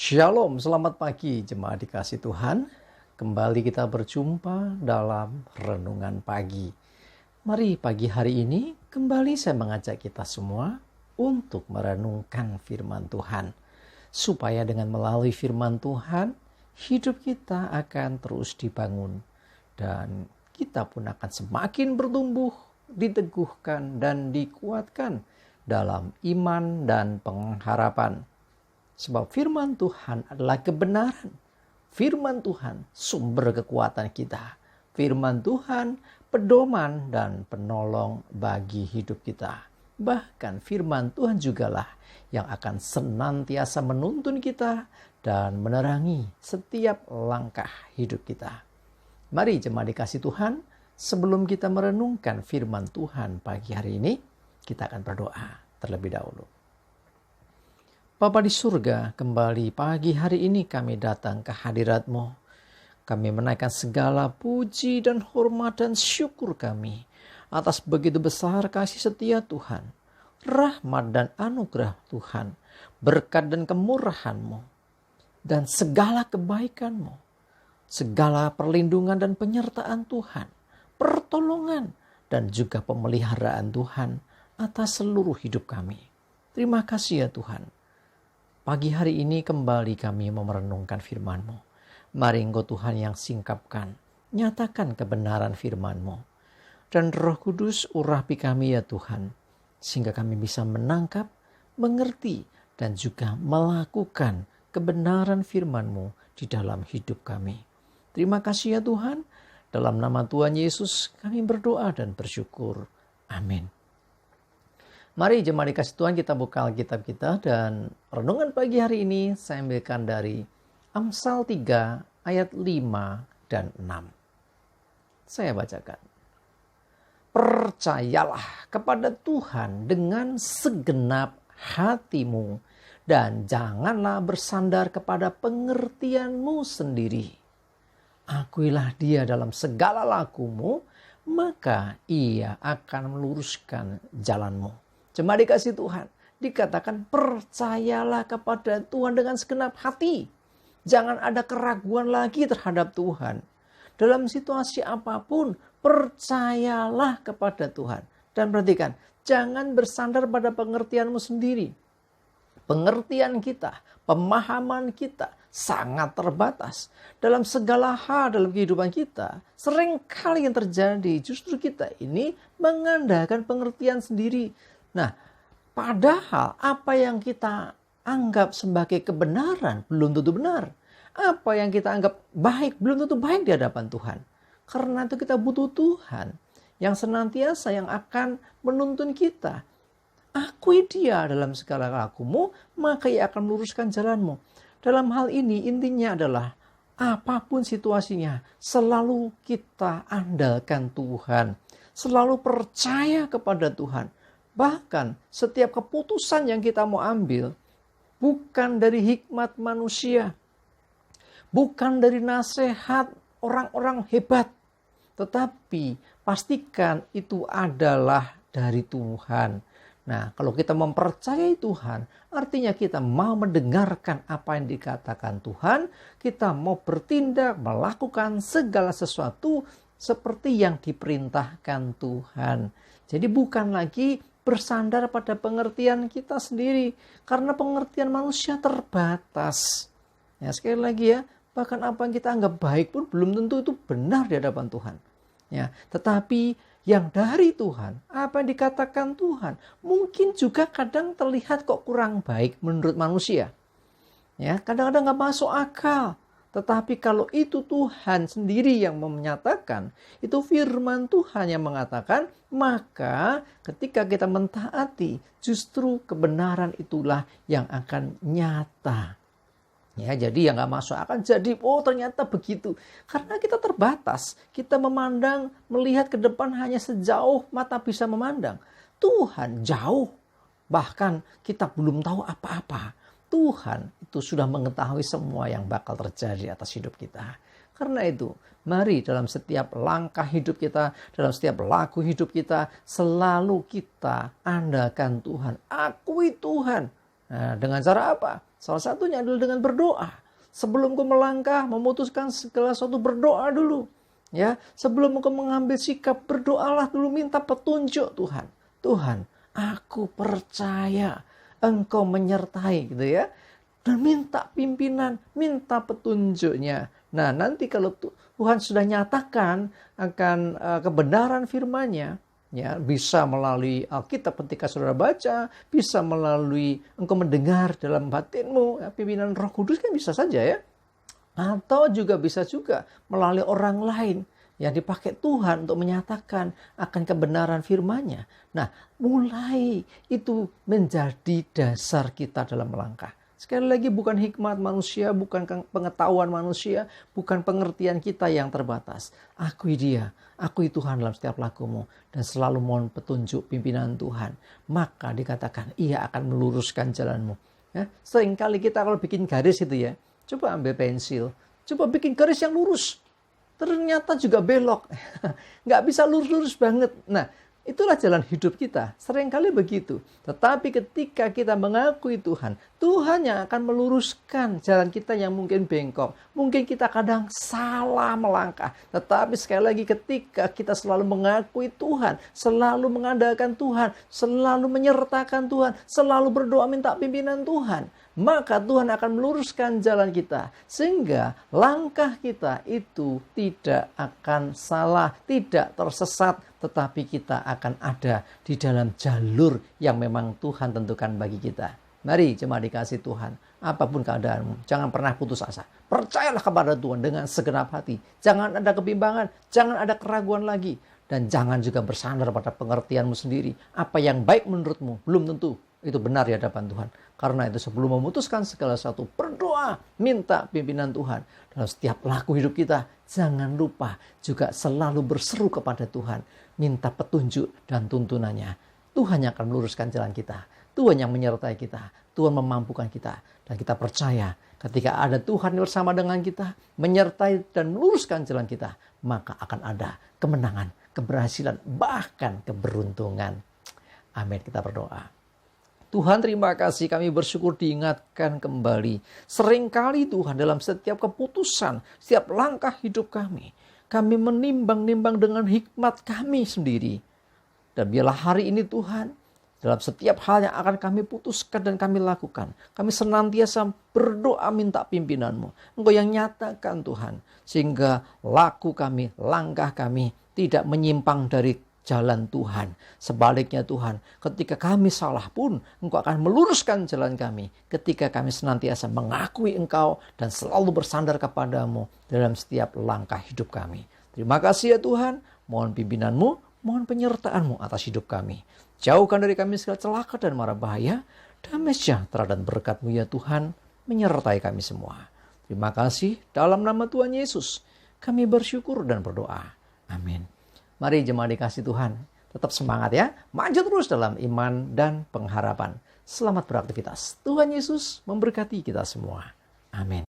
Shalom, selamat pagi jemaat dikasih Tuhan. Kembali kita berjumpa dalam renungan pagi. Mari pagi hari ini kembali saya mengajak kita semua untuk merenungkan firman Tuhan. Supaya dengan melalui firman Tuhan, hidup kita akan terus dibangun. Dan kita pun akan semakin bertumbuh, diteguhkan dan dikuatkan dalam iman dan pengharapan. Sebab firman Tuhan adalah kebenaran. Firman Tuhan sumber kekuatan kita. Firman Tuhan pedoman dan penolong bagi hidup kita. Bahkan firman Tuhan jugalah yang akan senantiasa menuntun kita dan menerangi setiap langkah hidup kita. Mari jemaat dikasih Tuhan, sebelum kita merenungkan firman Tuhan pagi hari ini, kita akan berdoa terlebih dahulu. Bapa di surga, kembali pagi hari ini kami datang ke hadirat-Mu. Kami menaikkan segala puji dan hormat dan syukur kami atas begitu besar kasih setia Tuhan, rahmat dan anugerah Tuhan, berkat dan kemurahan-Mu, dan segala kebaikan-Mu, segala perlindungan dan penyertaan Tuhan, pertolongan dan juga pemeliharaan Tuhan atas seluruh hidup kami. Terima kasih ya Tuhan. Pagi hari ini kembali kami merenungkan firman-Mu. Mari Engkau Tuhan yang singkapkan, nyatakan kebenaran firman-Mu. Dan Roh Kudus urapi kami ya Tuhan, sehingga kami bisa menangkap, mengerti, dan juga melakukan kebenaran firman-Mu di dalam hidup kami. Terima kasih ya Tuhan, dalam nama Tuhan Yesus kami berdoa dan bersyukur. Amin. Mari jemaat dikasih Tuhan, kita buka Alkitab kita, dan renungan pagi hari ini saya ambilkan dari Amsal 3 ayat 5 dan 6. Saya bacakan. Percayalah kepada Tuhan dengan segenap hatimu dan janganlah bersandar kepada pengertianmu sendiri. Akuilah Dia dalam segala lakumu, maka Ia akan meluruskan jalanmu. Jemaat dikasih Tuhan, dikatakan percayalah kepada Tuhan dengan segenap hati. Jangan ada keraguan lagi terhadap Tuhan. Dalam situasi apapun, percayalah kepada Tuhan. Dan perhatikan, jangan bersandar pada pengertianmu sendiri. Pengertian kita, pemahaman kita sangat terbatas. Dalam segala hal dalam kehidupan kita, seringkali yang terjadi justru kita ini mengandalkan pengertian sendiri. Nah, padahal apa yang kita anggap sebagai kebenaran belum tentu benar. Apa yang kita anggap baik belum tentu baik di hadapan Tuhan. Karena itu kita butuh Tuhan yang senantiasa yang akan menuntun kita. Akui Dia dalam segala lakumu, maka Ia akan meluruskan jalanmu. Dalam hal ini intinya adalah apapun situasinya, selalu kita andalkan Tuhan. Selalu percaya kepada Tuhan. Bahkan setiap keputusan yang kita mau ambil bukan dari hikmat manusia, bukan dari nasihat orang-orang hebat, tetapi pastikan itu adalah dari Tuhan. Nah, kalau kita mempercayai Tuhan, artinya kita mau mendengarkan apa yang dikatakan Tuhan, kita mau bertindak, melakukan segala sesuatu seperti yang diperintahkan Tuhan. Jadi bukan lagi bersandar pada pengertian kita sendiri, karena pengertian manusia terbatas. Ya, sekali lagi ya, bahkan apa yang kita anggap baik pun belum tentu itu benar di hadapan Tuhan. Ya, tetapi yang dari Tuhan, apa yang dikatakan Tuhan, mungkin juga kadang terlihat kok kurang baik menurut manusia. Ya, kadang-kadang nggak masuk akal. Tetapi kalau itu Tuhan sendiri yang menyatakan, itu firman Tuhan yang mengatakan, maka ketika kita mentaati, justru kebenaran itulah yang akan nyata. Ya, jadi yang gak masuk akal, jadi ternyata begitu. Karena kita terbatas, kita memandang, melihat ke depan hanya sejauh mata bisa memandang. Tuhan jauh, bahkan kita belum tahu apa-apa. Tuhan itu sudah mengetahui semua yang bakal terjadi atas hidup kita. Karena itu, mari dalam setiap langkah hidup kita, dalam setiap laku hidup kita, selalu kita andalkan Tuhan. Akui Tuhan. Nah, dengan cara apa? Salah satunya adalah dengan berdoa. Sebelum engkau melangkah, memutuskan segala sesuatu, berdoa dulu. Ya, sebelum engkau mengambil sikap, berdoalah dulu, minta petunjuk Tuhan. Tuhan, aku percaya engkau menyertai gitu ya. Dan minta pimpinan, minta petunjuknya. Nah, nanti kalau Tuhan sudah nyatakan akan kebenaran firman-Nya, ya, bisa melalui Alkitab ketika saudara baca, bisa melalui engkau mendengar dalam batinmu, ya, pimpinan Roh Kudus kan bisa saja ya. Atau bisa juga melalui orang lain yang dipakai Tuhan untuk menyatakan akan kebenaran firman-Nya. Nah, mulai itu menjadi dasar kita dalam melangkah. Sekali lagi, bukan hikmat manusia, bukan pengetahuan manusia, bukan pengertian kita yang terbatas. Akui Dia, akui Tuhan dalam setiap lakumu, dan selalu mohon petunjuk pimpinan Tuhan. Maka dikatakan, Ia akan meluruskan jalanmu. Ya, seringkali kita kalau bikin garis itu ya, coba ambil pensil, coba bikin garis yang lurus. Ternyata juga belok. Nggak bisa lurus-lurus banget. Nah, itulah jalan hidup kita. Seringkali begitu. Tetapi ketika kita mengakui Tuhan, Tuhan yang akan meluruskan jalan kita yang mungkin bengkok. Mungkin kita kadang salah melangkah. Tetapi sekali lagi ketika kita selalu mengakui Tuhan, selalu mengandalkan Tuhan, selalu menyertakan Tuhan, selalu berdoa minta pimpinan Tuhan, maka Tuhan akan meluruskan jalan kita. Sehingga langkah kita itu tidak akan salah, tidak tersesat, tetapi kita akan ada di dalam jalur yang memang Tuhan tentukan bagi kita. Mari jemaat dikasih Tuhan, apapun keadaanmu, jangan pernah putus asa. Percayalah kepada Tuhan dengan segenap hati. Jangan ada kebimbangan, jangan ada keraguan lagi. Dan jangan juga bersandar pada pengertianmu sendiri. Apa yang baik menurutmu, belum tentu itu benar di hadapan Tuhan. Karena itu sebelum memutuskan segala sesuatu, berdoa, minta pimpinan Tuhan. Dalam setiap laku hidup kita, jangan lupa juga selalu berseru kepada Tuhan. Minta petunjuk dan tuntunannya. Tuhan yang akan meluruskan jalan kita. Tuhan yang menyertai kita. Tuhan memampukan kita. Dan kita percaya ketika ada Tuhan bersama dengan kita, menyertai dan meluruskan jalan kita, maka akan ada kemenangan, keberhasilan, bahkan keberuntungan. Amin. Kita berdoa. Tuhan, terima kasih, kami bersyukur diingatkan kembali. Seringkali Tuhan dalam setiap keputusan, setiap langkah hidup kami menimbang-nimbang dengan hikmat kami sendiri. Dan biarlah hari ini Tuhan, dalam setiap hal yang akan kami putuskan dan kami lakukan, kami senantiasa berdoa minta pimpinan-Mu. Engkau yang nyatakan Tuhan, sehingga laku kami, langkah kami tidak menyimpang dari jalan Tuhan. Sebaliknya Tuhan, ketika kami salah pun, Engkau akan meluruskan jalan kami. Ketika kami senantiasa mengakui Engkau dan selalu bersandar kepadamu dalam setiap langkah hidup kami. Terima kasih ya Tuhan, mohon pimpinan-Mu, mohon penyertaan-Mu atas hidup kami. Jauhkan dari kami segala celaka dan mara bahaya, damai sejahtera dan berkat-Mu ya Tuhan, menyertai kami semua. Terima kasih, dalam nama Tuhan Yesus, kami bersyukur dan berdoa. Amin. Mari jemaat dikasih Tuhan, tetap semangat ya. Maju terus dalam iman dan pengharapan. Selamat beraktivitas. Tuhan Yesus memberkati kita semua. Amin.